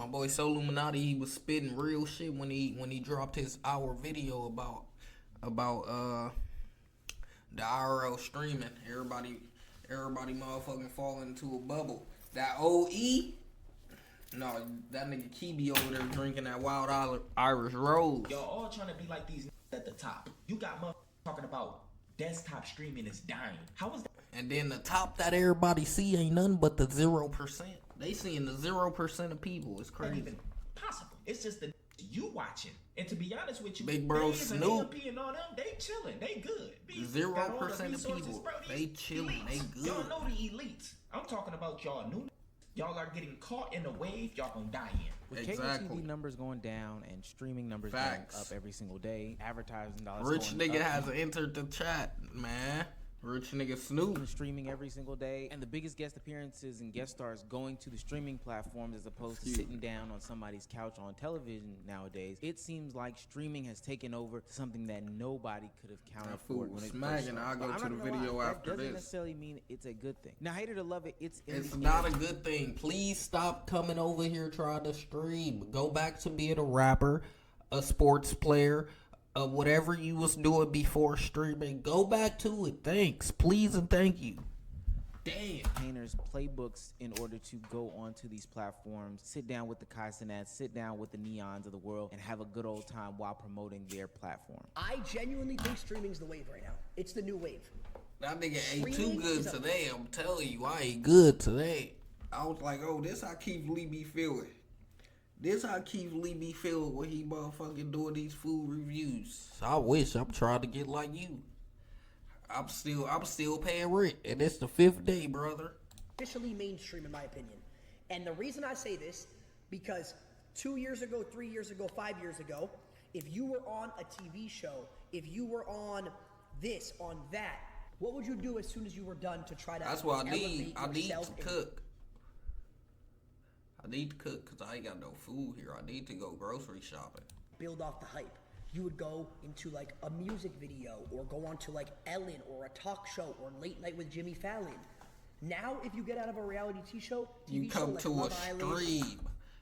boy Soul Illuminati, he was spitting real shit when he dropped his hour video about the IRL streaming. Everybody motherfucking falling into a bubble. That OE, no, that nigga Kibi over there drinking that wild Irish Rose. Y'all all trying to be like these at the top. You got motherfuckers talking about desktop streaming is dying. How is that? And then the top that everybody see ain't nothing but the 0%. They seeing the 0% of people. It's crazy. Even possible. It's just the you watching. And to be honest with you, Big Bro Snoop and all them, they chilling. They good. 0% of people. Bro, they chilling. They good. Y'all know the elites. I'm talking about y'all new. Y'all are getting caught in a wave. Y'all gonna die in. With cable TV numbers going down and streaming numbers going up every single day, advertising dollars Rich going nigga up. has entered the chat, man. Rich nigga Snoop. Streaming every single day, and the biggest guest appearances and guest stars going to the streaming platforms as opposed to sitting down on somebody's couch on television nowadays. It seems like streaming has taken over something that nobody could have counted for when it first started. I'll go to the video after that this. doesn't necessarily mean it's a good thing. Now, hate it or love it, it's not a good thing. Please stop coming over here trying to stream. Go back to being a rapper, a sports player, whatever you was doing before streaming. Go back to it. Thanks. Please and thank you. Damn. Painters playbooks in order to go onto these platforms, sit down with the Kai Cenats, sit down with the Neons of the world, and have a good old time while promoting their platform. I genuinely think streaming's the wave right now. It's the new wave. That nigga ain't too good today. I'm telling you, I ain't good today. I was like, oh, this how Keith Lee be feeling. This how Keith Lee be feeling when he motherfucking doing these food reviews. I wish I'm trying to get like you. I'm still paying rent, and it's the 5th day, brother. Officially mainstream, in my opinion. And the reason I say this, because 2 years ago, 3 years ago, 5 years ago, if you were on a TV show, if you were on this, on that, what would you do as soon as you were done to try to That's what I need. I need yourself to cook. I need to cook because I ain't got no food here. I need to go grocery shopping. Build off the hype. You would go into like a music video or go on to like Ellen or a talk show or Late Night with Jimmy Fallon. Now, if you get out of a reality TV show, you come like to Love a Island, stream.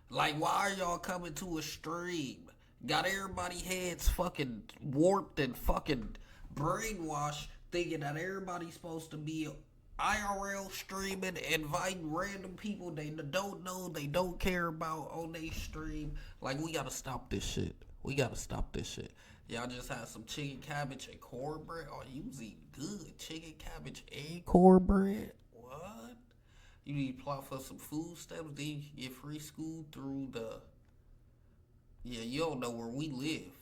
Like, why are y'all coming to a stream? Got everybody heads fucking warped and fucking brainwashed, thinking that everybody's supposed to be IRL streaming, inviting random people they don't know, they don't care about on their stream. Like, we gotta stop this shit. Y'all just had some chicken, cabbage, and cornbread. Oh, you was eating good. Chicken, cabbage, and cornbread? What? You need to apply for some food stamps, then you get free school through the... Yeah, you don't know where we live.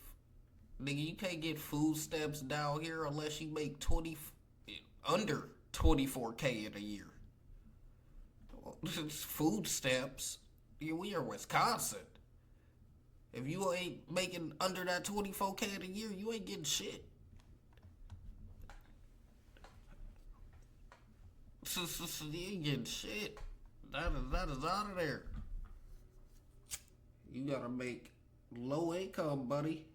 Nigga, you can't get food stamps down here unless you make under 24K in a year. Food stamps. Yeah, we are Wisconsin. If you ain't making under that 24K in a year, you ain't getting shit. So you ain't getting shit. That is out of there. You gotta make low income, buddy.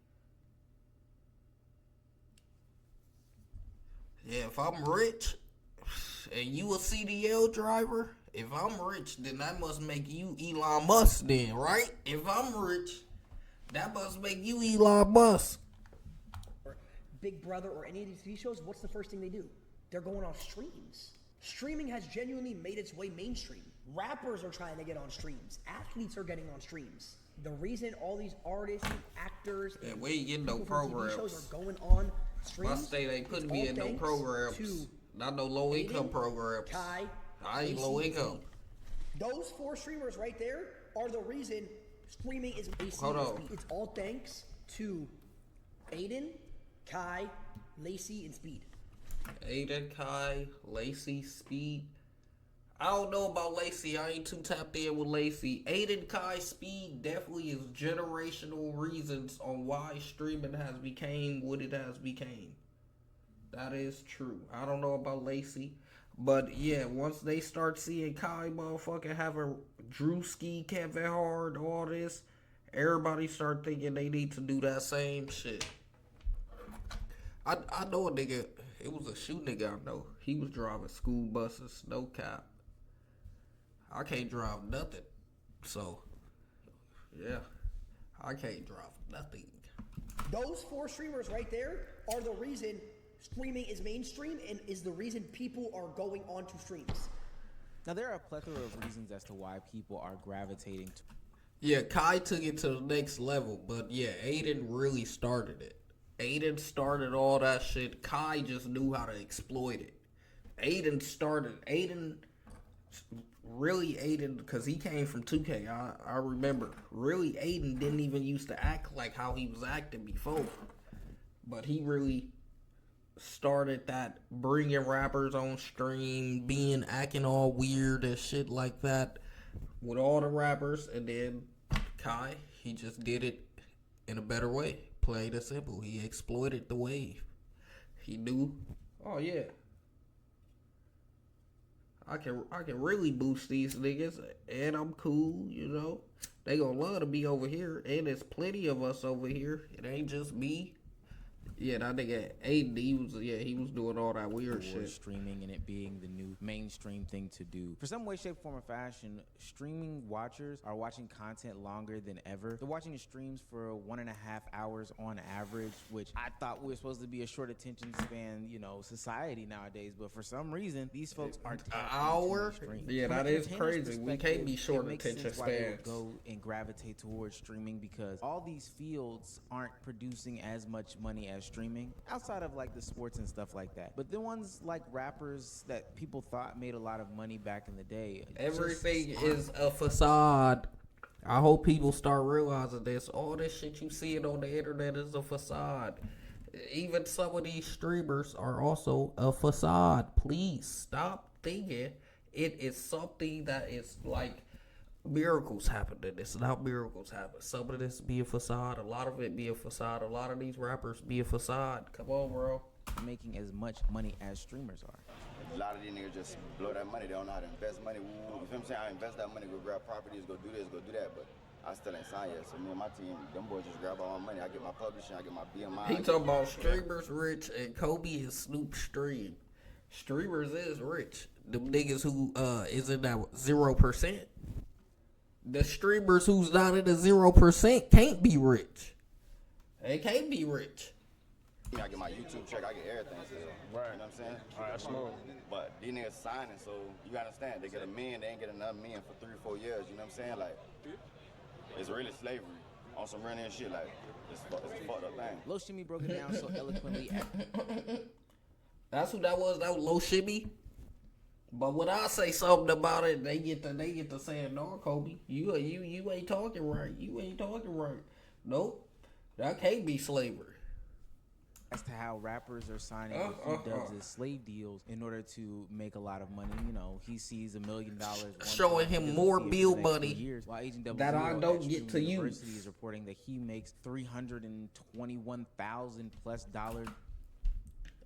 Yeah, if I'm rich and you a CDL driver, if I'm rich, then that must make you Elon Musk then, right? If I'm rich, that must make you Elon Musk. or Big Brother or any of these TV shows, what's the first thing they do? They're going on streams. Streaming has genuinely made its way mainstream. Rappers are trying to get on streams. Athletes are getting on streams. The reason all these artists and actors and we ain't getting no people from TV programs. shows are going on streams. My state ain't putting me in no programs. Not no low income programs. Kai, I ain't low income. Those 4 streamers right there are the reason streaming is AC. Hold on. It's all thanks to Aiden, Kai, Lacey, and Speed. Aiden, Kai, Lacey, Speed. I don't know about Lacey. I ain't too tapped in with Lacey. Aiden, Kai, Speed definitely is generational reasons on why streaming has became what it has became. That is true. I don't know about Lacey. But yeah, once they start seeing Kai motherfucking having Drewski, Kevin Hart, all this, everybody start thinking they need to do that same shit. I know a nigga, it was a shoe nigga I know. He was driving school buses, no cap. I can't drive nothing. So, Yeah. I can't drop nothing. Those 4 streamers right there are the reason streaming is mainstream and is the reason people are going onto streams. Now, there are a plethora of reasons as to why people are gravitating to. Yeah, Kai took it to the next level, but yeah, Aiden really started it. Aiden started all that shit. Kai just knew how to exploit it. Aiden, because he came from 2K, I remember. Really, Aiden didn't even used to act like how he was acting before. But he really started that, bringing rappers on stream, acting all weird and shit like that with all the rappers. And then Kai, he just did it in a better way. Played it simple. He exploited the wave. He knew, oh yeah, I can really boost these niggas, and I'm cool, you know. They gonna love to be over here, and there's plenty of us over here. It ain't just me. Yeah, that nigga Aiden, he was doing all that weird shit. Streaming and it being the new mainstream thing to do. For some way, shape, form, or fashion, streaming watchers are watching content longer than ever. They're watching the streams for 1.5 hours on average, which I thought we were supposed to be a short attention span, you know, society nowadays. But for some reason, these folks are an hour. Yeah, that is crazy. We can't be short attention spans. Go and gravitate towards streaming because all these fields aren't producing as much money as streaming outside of like the sports and stuff like that. But the ones like rappers that people thought made a lot of money back in the day, everything is a facade. I hope people start realizing this. All this shit you see on the internet is a facade. Even some of these streamers are also a facade. Please stop thinking it is something that is like miracles happen. It's not miracles happen. Some of this be a facade. A lot of it be a facade. A lot of these rappers be a facade. Come on, bro. Making as much money as streamers are. A lot of these niggas just blow that money. They don't know how to invest money. You know what I'm saying? I invest that money, go grab properties, go do this, go do that. But I still ain't signed yet. So me and my team, them boys just grab all my money. I get my publishing, I get my BMI. He talking about streamers rich and Kobe and Snoop stream. Streamers is rich. Them niggas who is in that 0%. The streamers who's not in the 0% can't be rich. They can't be rich. I get my YouTube check, I get everything still. Right. You know what I'm saying? All right, that's smooth. But these niggas signing, so you gotta understand, they get $1 million, they ain't get another $1 million for 3 or 4 years. You know what I'm saying? Like, it's really slavery on some real shit. Like, it's a fucked up thing. Lil Shimmy broke it down so eloquently. That's who that was. That was Lil Shimmy. But when I say something about it, they get to saying, no, Kobe, you ain't talking right. You ain't talking right. Nope. That can't be slavery. As to how rappers are signing what he dubs as slave deals in order to make a lot of money. You know, he sees $1 million. Showing him more bill money years, while Agent that I don't get to use. University is reporting that he makes $321,000 plus dollars.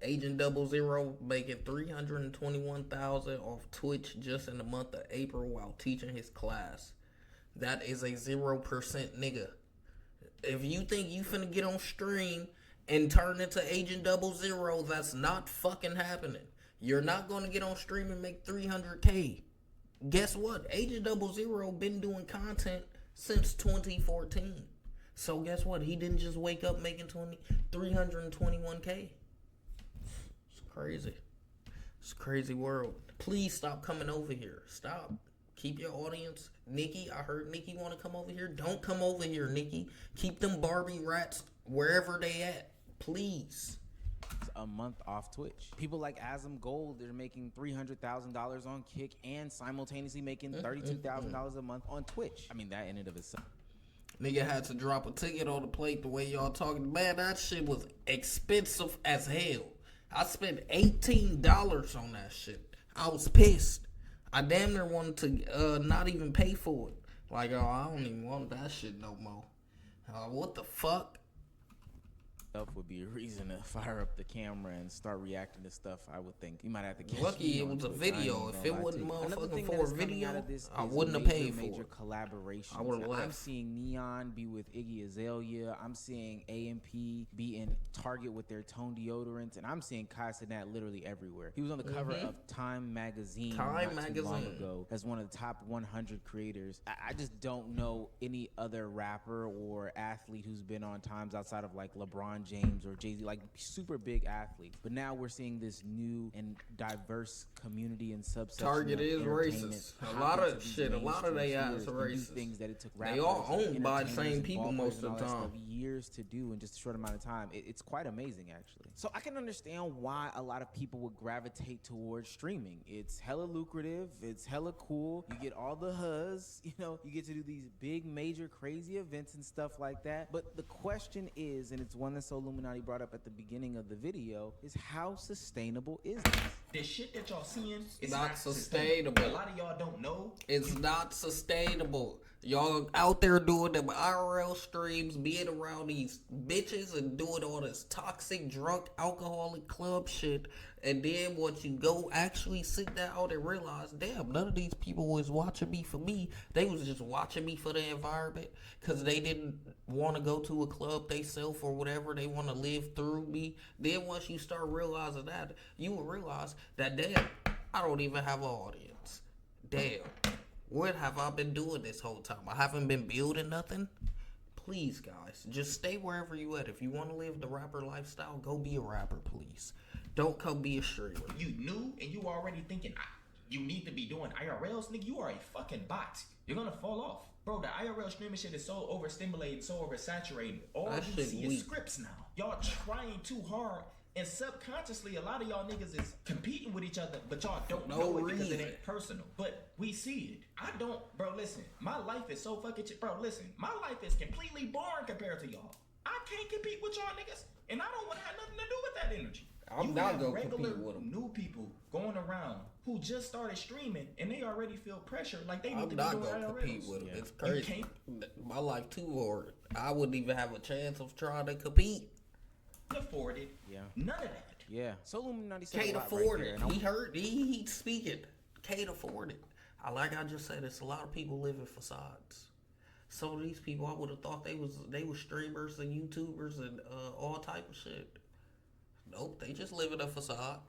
Agent 00 making $321,000 off Twitch just in the month of April while teaching his class. That is a 0% nigga. If you think you finna get on stream and turn into Agent 00, that's not fucking happening. You're not gonna get on stream and make $300K. Guess what? Agent 00 been doing content since 2014. So guess what? He didn't just wake up making $321K. Crazy. It's a crazy world. Please stop coming over here. Stop. Keep your audience. Nikki, I heard Nikki want to come over here. Don't come over here, Nikki. Keep them Barbie rats wherever they at. Please. A month off Twitch. People like Azam Gold, they're making $300,000 on Kick and simultaneously making $32,000 a month on Twitch. I mean, that in and of itself. Nigga had to drop a ticket on the plate the way y'all talking. Man, that shit was expensive as hell. I spent $18 on that shit. I was pissed. I damn near wanted to not even pay for it. Like, oh, I don't even want that shit no more. What the fuck? Stuff would be a reason to fire up the camera and start reacting to stuff. I would think you might have to. Catch Lucky me it on was a Twitch. I ain't video. even If gonna it lie to wasn't you. Another motherfucking thing for that is a coming video, out of this I is wouldn't have major, paid for major it. collaborations. I would've I'm left. seeing Neon be with Iggy Azalea. I'm seeing A&P be in Target with their Tone deodorants, and I'm seeing Kai Cenat literally everywhere. He was on the cover of Time magazine not too long ago as one of the top 100 creators. I just don't know any other rapper or athlete who's been on Times outside of like LeBron James or Jay-Z, like super big athletes. But now we're seeing this new and diverse community and subsection. Target of is entertainment racist. A hop lot into of these shit. A lot of mainstream they ass spheres are and do racist. things that it took They all rappers, owned by the entertainers, same and people ball most players of and the all that time. stuff years to do in just a short amount of time. It's quite amazing, actually. So I can understand why a lot of people would gravitate towards streaming. It's hella lucrative. It's hella cool. You get all the huzz. You know, you get to do these big, major, crazy events and stuff like that. But the question is, and it's one that Illuminati brought up at the beginning of the video, is how sustainable is this? The shit that y'all seeing is Not sustainable. A lot of y'all don't know. It's not sustainable. Y'all out there doing them IRL streams, being around these bitches and doing all this toxic, drunk, alcoholic club shit. And then once you go actually sit down and realize, damn, none of these people was watching me for me. They was just watching me for the environment because they didn't want to go to a club they self or whatever. They want to live through me. Then once you start realizing that, you will realize that, damn, I don't even have an audience. Damn. What have I been doing this whole time? I haven't been building nothing? Please, guys, just stay wherever you at. If you want to live the rapper lifestyle, go be a rapper, please. Don't come be a streamer. You knew and you already thinking, you need to be doing IRLs, nigga. You are a fucking bot. You're gonna fall off. Bro, the IRL streaming shit is so overstimulated, so oversaturated. All That you shit see weak. is scripts now. Y'all trying too hard. And subconsciously, a lot of y'all niggas is competing with each other, but y'all don't No know it because it reason. ain't personal. But we see it. I don't, bro, listen. My life is so fucking, bro, listen. My life is completely boring compared to y'all. I can't compete with y'all niggas, and I don't want to have nothing to do with that energy. I'm You not have gonna regular compete with 'em. new people going around who just started streaming, and they already feel pressure like they need I'm to not be doing gonna IRLs. compete with them. Yeah. It's crazy. You My life too hard. I wouldn't even have a chance of trying to compete. afford it. Yeah. None of that. Yeah. So Illuminati said Can't a lot afford right there, it. and I- He heard. He speaking. Can't afford it. Like I just said, it's a lot of people living facades. Some of these people, I would have thought they was streamers and YouTubers and all type of shit. Nope, they just live in a facade.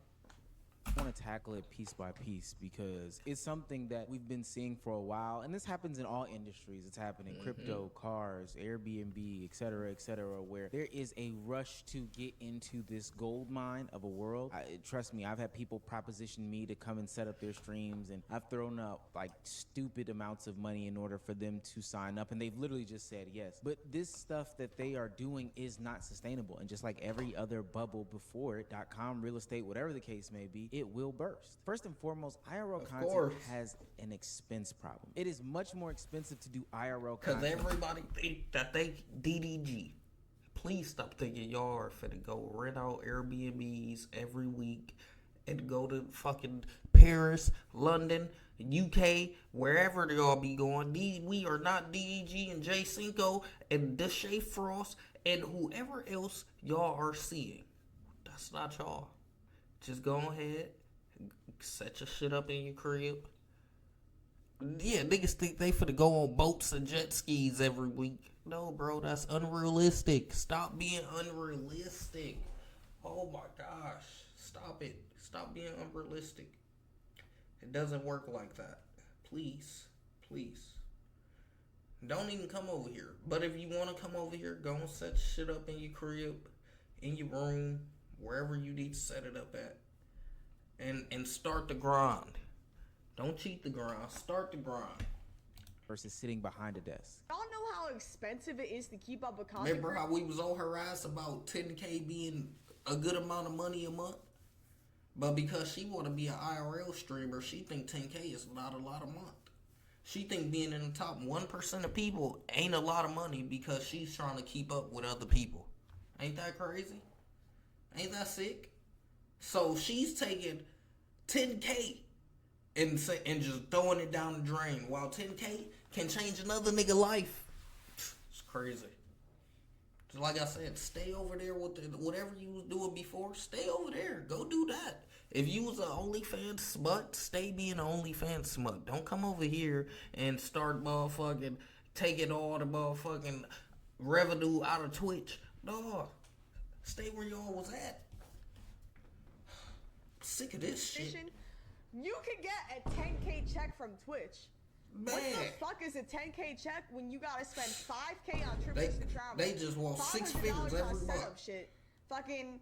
I want to tackle it piece by piece because it's something that we've been seeing for a while, and this happens in all industries. It's happening crypto, cars, Airbnb, et cetera, where there is a rush to get into this gold mine of a world. Trust me, I've had people proposition me to come and set up their streams, and I've thrown up like stupid amounts of money in order for them to sign up, and they've literally just said yes. But this stuff that they are doing is not sustainable, and just like every other bubble before it, .com, real estate, whatever the case may be, it will burst. First and foremost, IRL content course. has an expense problem. It is much more expensive to do IRL Because content. everybody think that they DDG. Please stop thinking y'all are finna go rent out Airbnbs every week and go to fucking Paris, London, UK, wherever y'all be going. We are not DDG and J Cinco and Deshae Frost and whoever else y'all are seeing. That's not y'all. Just go ahead, set your shit up in your crib. Yeah, niggas think they finna go on boats and jet skis every week. No, bro, that's unrealistic. Stop being unrealistic. Oh my gosh. Stop it. Stop being unrealistic. It doesn't work like that. Please. Please. Don't even come over here. But if you want to come over here, go and set shit up in your crib, in your room, wherever you need to set it up at. And start the grind. Don't cheat the grind. Start the grind. Versus sitting behind a desk. Y'all know how expensive it is to keep up with content. Remember how we was on her ass about 10K being a good amount of money a month? But because she want to be an IRL streamer, she think 10K is not a lot a month. She think being in the top 1% of people ain't a lot of money because she's trying to keep up with other people. Ain't that crazy? Ain't that sick? So she's taking 10K and just throwing it down the drain while 10K can change another nigga life. It's crazy. Like I said, stay over there with whatever you was doing before. Stay over there. Go do that. If you was an OnlyFans smut, stay being an OnlyFans smut. Don't come over here and start motherfucking taking all the motherfucking revenue out of Twitch. No. Stay where y'all was at. Sick of this shit. You could get a 10K check from Twitch. Man. What the fuck is a 10K check when you gotta spend 5K on trips and travel? They just want 6 figures every month. Shit. Fucking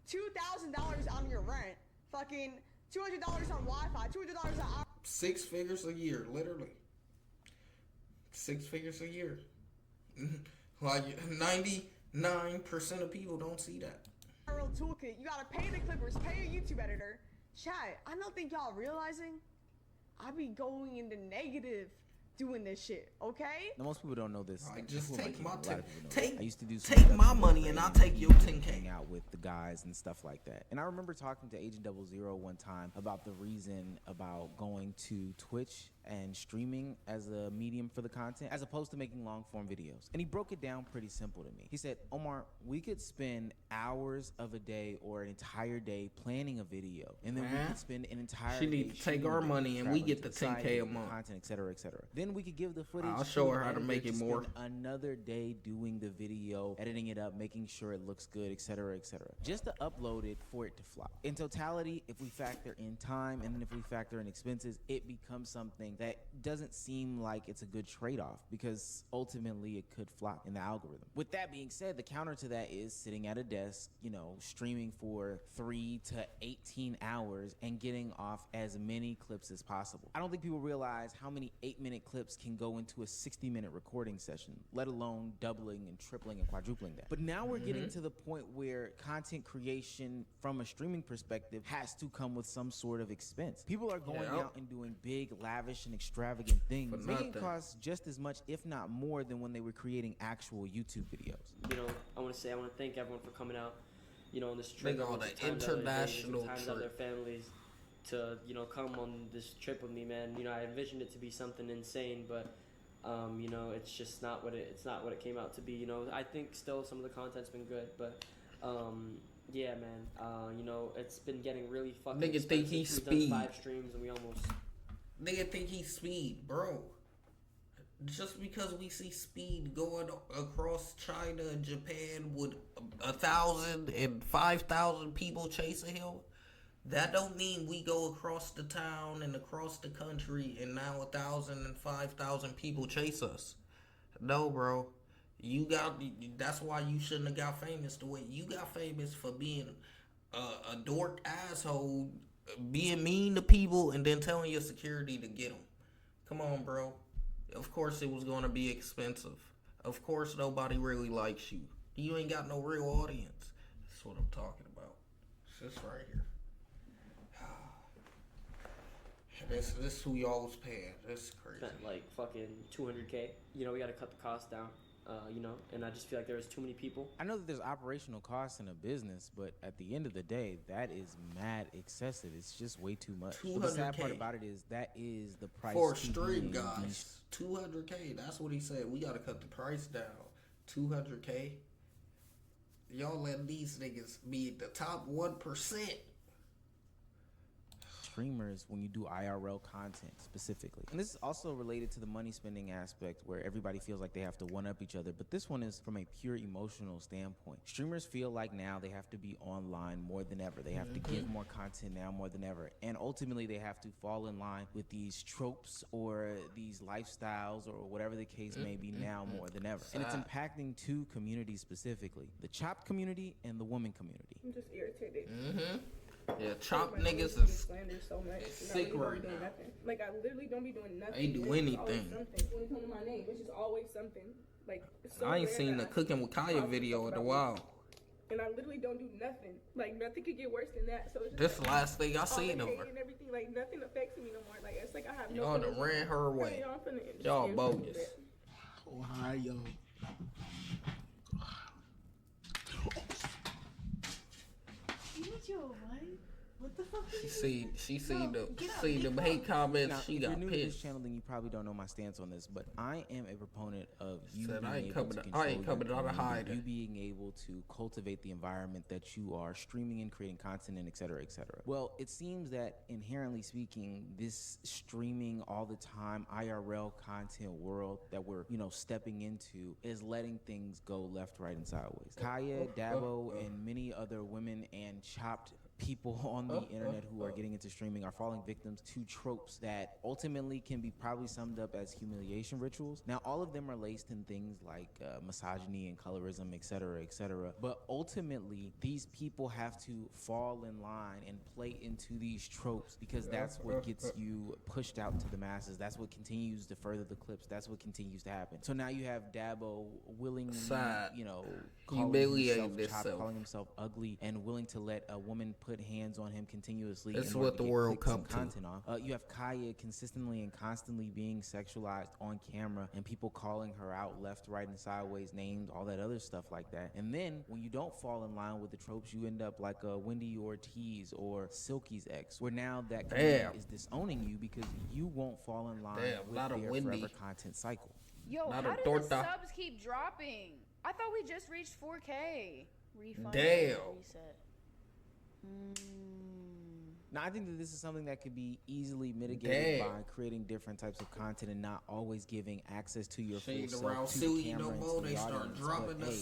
$2,000 on your rent. Fucking $200 on Wi-Fi. $200 on. 6 figures a year, literally. 6 figures a year. Like 99% of people don't see that. IRL toolkit. You gotta pay the clippers, pay a YouTube editor. Chat, I don't think y'all realizing I be going into negative doing this shit, okay? Now, most people don't know this. Right, just take my I used to do take my money and I'll take your 10K. Hang out with the guys and stuff like that. And I remember talking to Agent 00 one time about the reason about going to Twitch and streaming as a medium for the content as opposed to making long form videos. And he broke it down pretty simple to me. He said, Omar, we could spend hours of a day or an entire day planning a video, and then we could spend an entire She need to take our money and we get the 10K a month. Content, etc., etc. Then we could give the footage. I'll show her how to make it more. Another day doing the video, editing it up, making sure it looks good, etc., etc. Just to upload it for it to flop. In totality, if we factor in time and then if we factor in expenses, it becomes something that doesn't seem like it's a good trade-off because ultimately it could flop in the algorithm. With that being said, the counter to that is sitting at a desk, you know, streaming for 3 to 18 hours and getting off as many clips as possible. I don't think people realize how many 8-minute clips can go into a 60-minute recording session, let alone doubling and tripling and quadrupling that. But now we're getting to the point where content creation from a streaming perspective has to come with some sort of expense. People are going out and doing big, lavish, and extravagant things, making it cost just as much, if not more, than when they were creating actual YouTube videos. You know, I want to thank everyone for coming out, you know, on this trip. On the international times trip. out their families to, you know, come on this trip with me, man. You know, I envisioned it to be something insane, but you know, it's just not what it came out to be. You know, I think still some of the content's been good, but yeah, man. You know, it's been getting really fucking Nigga expensive. think he's We've done speed. 5 streams and we almost. Nigga think he's speed, bro. Just because we see speed going across China and Japan with 1,000 and 5,000 people chasing him, that don't mean we go across the town and across the country and now 1,000 and 5,000 people chase us. No, bro. That's why you shouldn't have got famous the way you got famous, for being a dork asshole, being mean to people, and then telling your security to get them. Come on, bro. Of course it was going to be expensive. Of course nobody really likes you. You ain't got no real audience. That's what I'm talking about. It's this right here. This is who y'all was paying. This is crazy. Spent like fucking 200K. You know, we got to cut the cost down. You know, and I just feel like there was too many people. I know that there's operational costs in a business, but at the end of the day, that is mad excessive. It's just way too much. But the sad part about it is that is the price for a to stream, be in guys. 200K. That's what he said. We gotta cut the price down. 200K. Y'all let these niggas be the top 1%. Streamers when you do IRL content specifically. And this is also related to the money spending aspect where everybody feels like they have to one up each other, but this one is from a pure emotional standpoint. Streamers feel like now they have to be online more than ever. They have to give more content now more than ever. And ultimately they have to fall in line with these tropes or these lifestyles or whatever the case may be now more than ever. And it's impacting 2 communities specifically, the chopped community and the woman community. I'm just irritated. Yeah, chop niggas is slander so much. sick right now. Nothing. Like I literally don't be doing nothing. They do It's anything. always something. When it comes to my name, it's just always something. Like it's so I ain't rare seen the that I Cooking with Kaya talk video in a about while. it. And I literally don't do nothing. Like nothing could get worse than that. So it's just This the like, last thing I all seen the of hate her. and everything, like nothing affects me no more. Like it's like I have no. Y'all done ran her away. Y'all bogus. Ohio. What the fuck? She seen the hate comments. Now, She if got you're new to this pissed. channel, then you probably don't know my stance on this, but I am a proponent of you Said, being I ain't able coming to I control ain't coming your out of community, hiding. you being able to cultivate the environment that you are streaming and creating content in, et cetera, et cetera. Well, it seems that inherently speaking, this streaming all the time IRL content world that we're, stepping into is letting things go left, right, and sideways. Kaya, Dabo, and many other women and chopped people on the internet who are getting into streaming are falling victims to tropes that ultimately can be probably summed up as humiliation rituals. Now, all of them are laced in things like misogyny and colorism, et cetera, but ultimately, these people have to fall in line and play into these tropes because that's what gets you pushed out to the masses. That's what continues to further the clips. That's what continues to happen. So now you have Dabo willingly, humiliating himself, calling himself ugly, and willing to let a woman put hands on him continuously. That's in order what to the get world clicks and come to. content off. You have Kaya consistently and constantly being sexualized on camera, and people calling her out left, right, and sideways, named, all that other stuff like that. And then when you don't fall in line with the tropes, you end up like a Wendy Ortiz or Silky's ex, where now that community is disowning you because you won't fall in line with their forever content cycle. Yo, how do the subs keep dropping? I thought we just reached 4K. Refund. Reset. Now, I think that this is something that could be easily mitigated by creating different types of content and not always giving access to your full self to the camera and to the audience. But hey,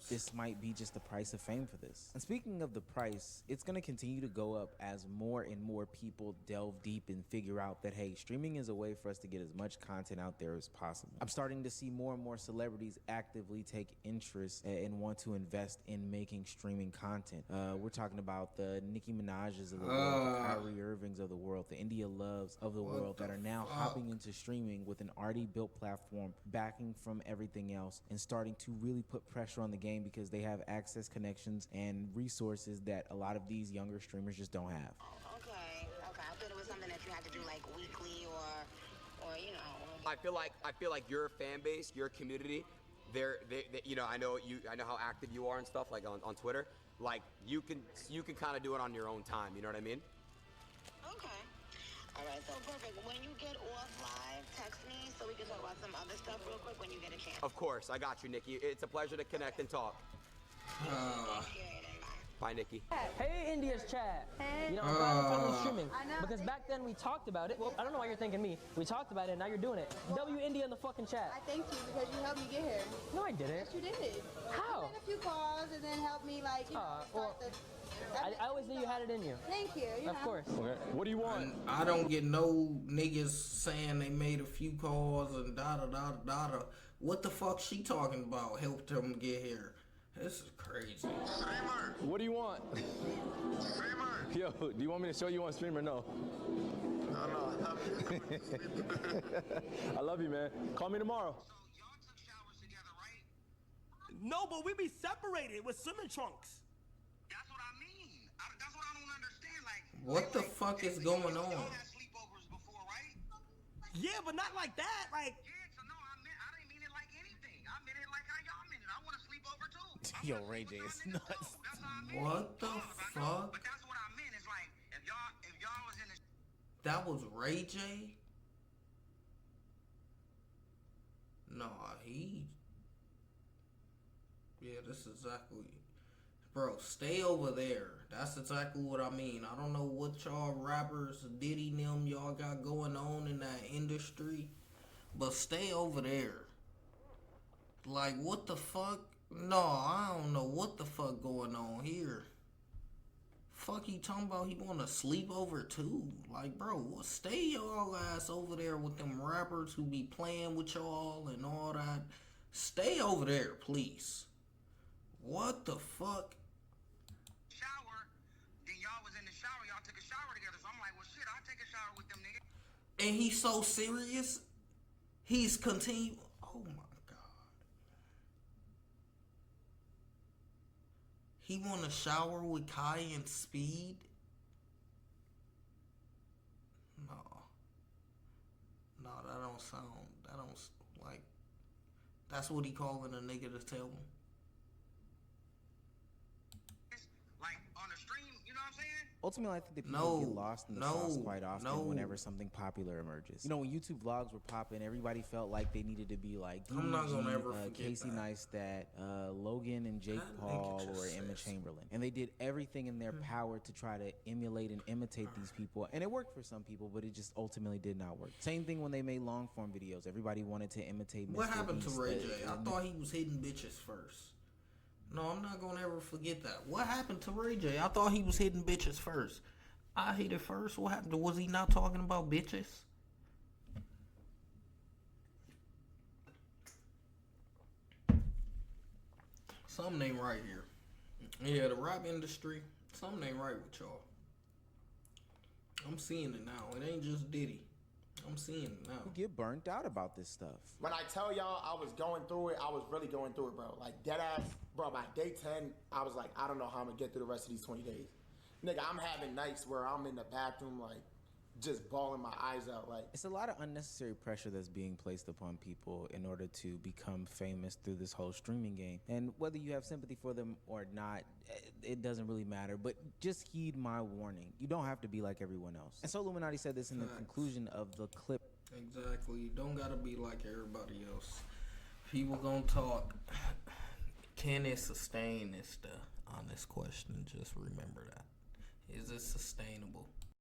this might be just the price of fame for this. And speaking of the price, it's going to continue to go up as more and more people delve deep and figure out that, hey, streaming is a way for us to get as much content out there as possible. I'm starting to see more and more celebrities actively take interest and want to invest in making streaming content. We're talking about the Nicki Minaj's of the world, the Kyrie Irvings of the world, the India Loves of the world that are now hopping into streaming with an already built platform, backing from everything else, and starting to really put pressure on the game because they have access, connections, and resources that a lot of these younger streamers just don't have. Okay. I thought it was something that you had to do like weekly or you know. I feel like your fan base, your community, they I know how active you are and stuff like on Twitter. Like you can kind of do it on your own time. You know what I mean? Okay. All right. So perfect. When you get off live, text me so we can talk about some other stuff real quick when you get a chance. Of course, I got you, Nikki. It's a pleasure to connect and talk. Bye, Nikki. Hey, India's chat. Hey. I'm glad we're finally streaming. I know. Because back then we talked about it. Well, I don't know why you're thanking me. We talked about it, and now you're doing it. W India in the fucking chat. I thank you because you helped me get here. No, I didn't. Yes, you did. How? You made a few calls and then helped me, like, I always knew you had it in you. Thank you. Of course. Okay. What do you want? I don't get no niggas saying they made a few calls and da-da-da-da-da. What the fuck she talking about? Helped them get here. This is crazy. What do you want? Yo, do you want me to show you on stream or no? No. I love you, man. Call me tomorrow. No, but we be separated with swimming trunks. That's what I mean. That's what I don't understand. Like, what the fuck is going on? Sleepovers before, right? Yeah, but not like that. Like. Yeah, so no, I didn't mean it like anything. I meant it like how y'all meant it. I want to sleep over too. Yo, Ray J is nuts. What the fuck? But that's what I meant. It's like if y'all was in the. That was Ray J? No, yeah, this is exactly. Bro, stay over there. That's exactly what I mean. I don't know what y'all rappers, Diddy them, y'all got going on in that industry, but stay over there. Like, what the fuck? No, I don't know what the fuck going on here. Fuck he talking about he want to sleep over too? Like, bro, stay y'all ass over there with them rappers who be playing with y'all and all that. Stay over there, please. What the fuck? Shower, then y'all was in the shower, y'all took a shower together, so I'm like, well shit, I'll take a shower with them niggas. And he's so serious. He's continuing. Oh my God. He want to shower with Kai and Speed? No, that don't sound, like, that's what he calling a nigga to tell him. Like, on the stream, you know what I'm saying? Ultimately, I think that people get lost in the sauce quite often whenever something popular emerges. You know, when YouTube vlogs were popping, everybody felt like they needed to be like I'm not gonna ever forget Casey Neistat, Logan and Jake Paul, or Emma Chamberlain. And they did everything in their power to try to emulate and imitate these people. And it worked for some people, but it just ultimately did not work. Same thing when they made long form videos. Everybody wanted to imitate What Mr. happened to Beast. Ray J? I thought he was hitting bitches first. No, I'm not gonna ever forget that. What happened to Ray J? I thought he was hitting bitches first. I hit it first. What happened? Was he not talking about bitches? Something ain't right here. Yeah, the rap industry, something ain't right with y'all. I'm seeing it now. It ain't just Diddy. I'm seeing it now. You get burnt out about this stuff. When I tell y'all I was going through it, I was really going through it, bro. Like, dead ass. Bro, by day 10, I was like, I don't know how I'm going to get through the rest of these 20 days. Nigga, I'm having nights where I'm in the bathroom, like, just bawling my eyes out. Like, it's a lot of unnecessary pressure that's being placed upon people in order to become famous through this whole streaming game. And whether you have sympathy for them or not, it doesn't really matter. But just heed my warning. You don't have to be like everyone else. And so Illuminati said this in the conclusion of the clip. Exactly. You don't gotta be like everybody else. People gonna talk. Can it sustain? Is the honest question. Just remember that. Is it sustainable?